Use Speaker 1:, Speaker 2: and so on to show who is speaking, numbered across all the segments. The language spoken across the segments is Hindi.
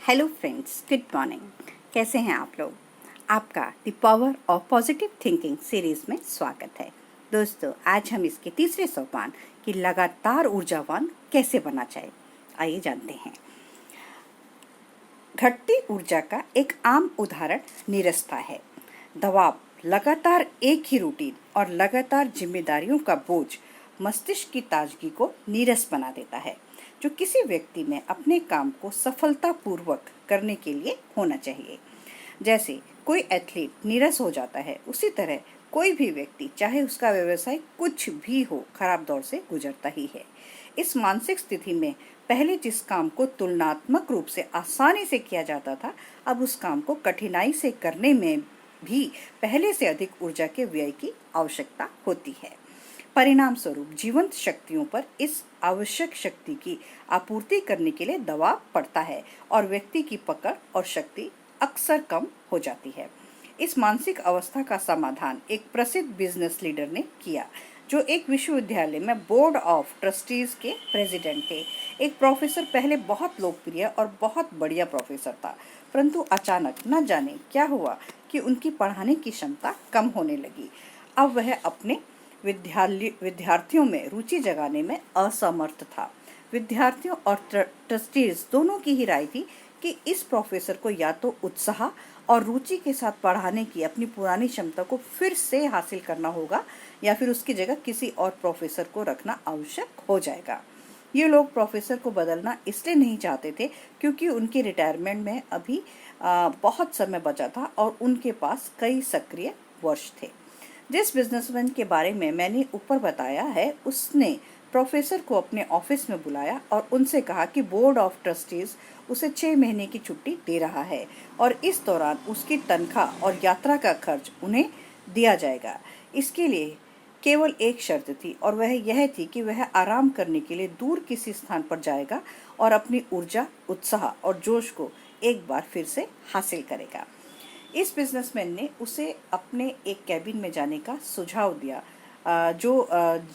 Speaker 1: Hello friends, good morning. कैसे हैं आप लोग? आपका the power of positive thinking series में स्वागत है। दोस्तों, आज हम इसके तीसरे सोपान की लगातार ऊर्जावान कैसे बनना चाहिए, आइए जानते हैं। घटती ऊर्जा का एक आम उदाहरण नीरसता है। दबाव, लगातार एक ही रूटीन और लगातार जिम्मेदारियों का बोझ मस्तिष्क की ताजगी को नीरस बना देता है, जो किसी व्यक्ति में अपने काम को सफलतापूर्वक करने के लिए होना चाहिए। जैसे कोई एथलीट नीरस हो जाता है, उसी तरह कोई भी व्यक्ति, चाहे उसका व्यवसाय कुछ भी हो, खराब दौर से गुजरता ही है। इस मानसिक स्थिति में पहले जिस काम को तुलनात्मक रूप से आसानी से किया जाता था, अब उस काम को कठिनाई से करने में भी पहले से अधिक ऊर्जा के व्यय की आवश्यकता होती है। परिणाम स्वरूप जीवंत शक्तियों पर इस आवश्यक शक्ति की आपूर्ति करने के लिए दबाव पड़ता है और व्यक्ति की पकड़ और शक्ति अक्सर कम हो जाती है। इस मानसिक अवस्था का समाधान एक प्रसिद्ध बिजनेस लीडर ने किया, जो एक विश्वविद्यालय में बोर्ड ऑफ ट्रस्टीज के प्रेसिडेंट थे। एक प्रोफेसर पहले बहुत लोकप्रिय और बहुत बढ़िया प्रोफेसर था, परंतु अचानक न जाने क्या हुआ कि उनकी पढ़ाने की क्षमता कम होने लगी। अब वह अपने विद्यार्थियों में रुचि जगाने में असमर्थ था। विद्यार्थियों और ट्रस्टीज दोनों की ही राय थी कि इस प्रोफेसर को या तो उत्साह और रुचि के साथ पढ़ाने की अपनी पुरानी क्षमता को फिर से हासिल करना होगा, या फिर उसकी जगह किसी और प्रोफेसर को रखना आवश्यक हो जाएगा। ये लोग प्रोफेसर को बदलना इसलिए नहीं चाहते थे क्योंकि उनकी रिटायरमेंट में अभी बहुत समय बचा था और उनके पास कई सक्रिय वर्ष थे। जिस बिजनेसमैन के बारे में मैंने ऊपर बताया है, उसने प्रोफेसर को अपने ऑफिस में बुलाया और उनसे कहा कि बोर्ड ऑफ ट्रस्टीज उसे 6 महीने की छुट्टी दे रहा है और इस दौरान उसकी तनख्वाह और यात्रा का खर्च उन्हें दिया जाएगा। इसके लिए केवल एक शर्त थी और वह यह थी कि वह आराम करने के लिए दूर किसी स्थान पर जाएगा और अपनी ऊर्जा, उत्साह और जोश को एक बार फिर से हासिल करेगा। इस बिजनेसमैन ने उसे अपने एक कैबिन में जाने का सुझाव दिया, जो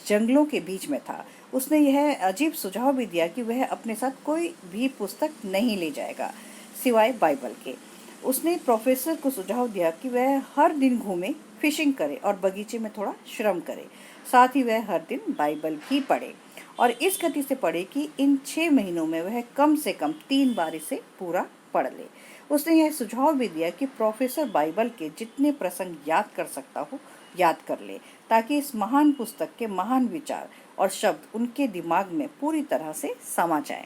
Speaker 1: जंगलों के बीच में था। उसने यह अजीब सुझाव भी दिया कि वह अपने साथ कोई भी पुस्तक नहीं ले जाएगा सिवाय बाइबल के। उसने प्रोफेसर को सुझाव दिया कि वह हर दिन घूमे, फिशिंग करे और बगीचे में थोड़ा श्रम करे। साथ ही वह हर दिन बाइबल भी पढ़े और इस गति से पढ़े कि इन 6 महीनों में वह कम से कम 3 बार इसे पूरा पढ़ ले। उसने यह सुझाव भी दिया कि प्रोफेसर बाइबल के जितने प्रसंग याद कर सकता हो याद कर ले, ताकि इस महान पुस्तक के महान विचार और शब्द उनके दिमाग में पूरी तरह से समा जाए।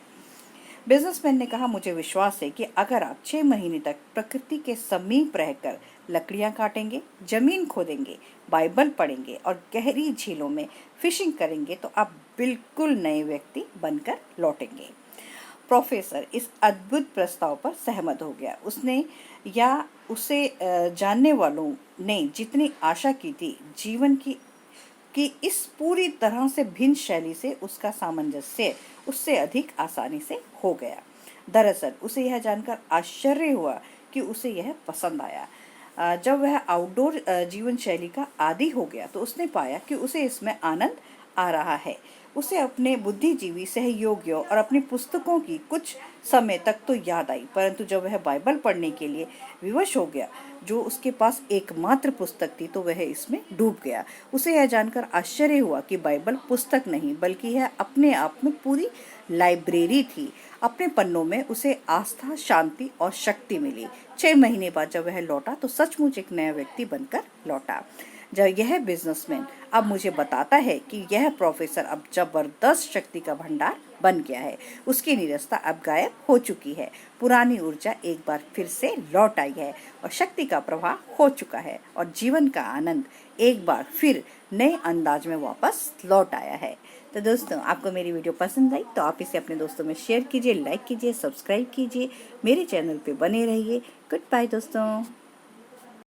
Speaker 1: बिजनेसमैन ने कहा, मुझे विश्वास है कि अगर आप 6 महीने तक प्रकृति के समीप रहकर लकड़ियां काटेंगे, जमीन खोदेंगे, बाइबल पढ़ेंगे और गहरी झीलों में फिशिंग करेंगे तो आप बिल्कुल नए व्यक्ति बनकर लौटेंगे। प्रोफेसर इस अद्भुत प्रस्ताव पर सहमत हो गया। उसने या उसे जानने वालों ने जितनी आशा की थी, जीवन की इस पूरी तरह से भिन्न शैली से उसका सामंजस्य उससे अधिक आसानी से हो गया। दरअसल उसे यह जानकर आश्चर्य हुआ कि उसे यह पसंद आया। जब वह आउटडोर जीवन शैली का आदी हो गया तो उसने पाया कि उसे इसमें आनंद आ रहा है। उसे अपने बुद्धिजीवी सहयोगियों और अपनी पुस्तकों की कुछ समय तक तो याद आई, परंतु जब वह बाइबल पढ़ने के लिए विवश हो गया, जो उसके पास एकमात्र पुस्तक थी, तो वह इसमें डूब गया। उसे यह जानकर आश्चर्य हुआ कि बाइबल पुस्तक नहीं बल्कि यह अपने आप में पूरी लाइब्रेरी थी। अपने पन्नों में उसे आस्था, शांति और शक्ति मिली। 6 महीने बाद जब वह लौटा तो सचमुच एक नया व्यक्ति बनकर लौटा। जब यह बिजनेसमैन अब मुझे बताता है कि यह प्रोफेसर अब जबरदस्त शक्ति का भंडार बन गया है। उसकी नीरसता अब गायब हो चुकी है, पुरानी ऊर्जा एक बार फिर से लौट आई है और शक्ति का प्रवाह हो चुका है और जीवन का आनंद एक बार फिर नए अंदाज में वापस लौट आया है। तो दोस्तों, आपको मेरी वीडियो पसंद आई तो आप इसे अपने दोस्तों में शेयर कीजिए, लाइक कीजिए, सब्सक्राइब कीजिए, मेरे चैनल पे बने रहिए। गुड बाय दोस्तों।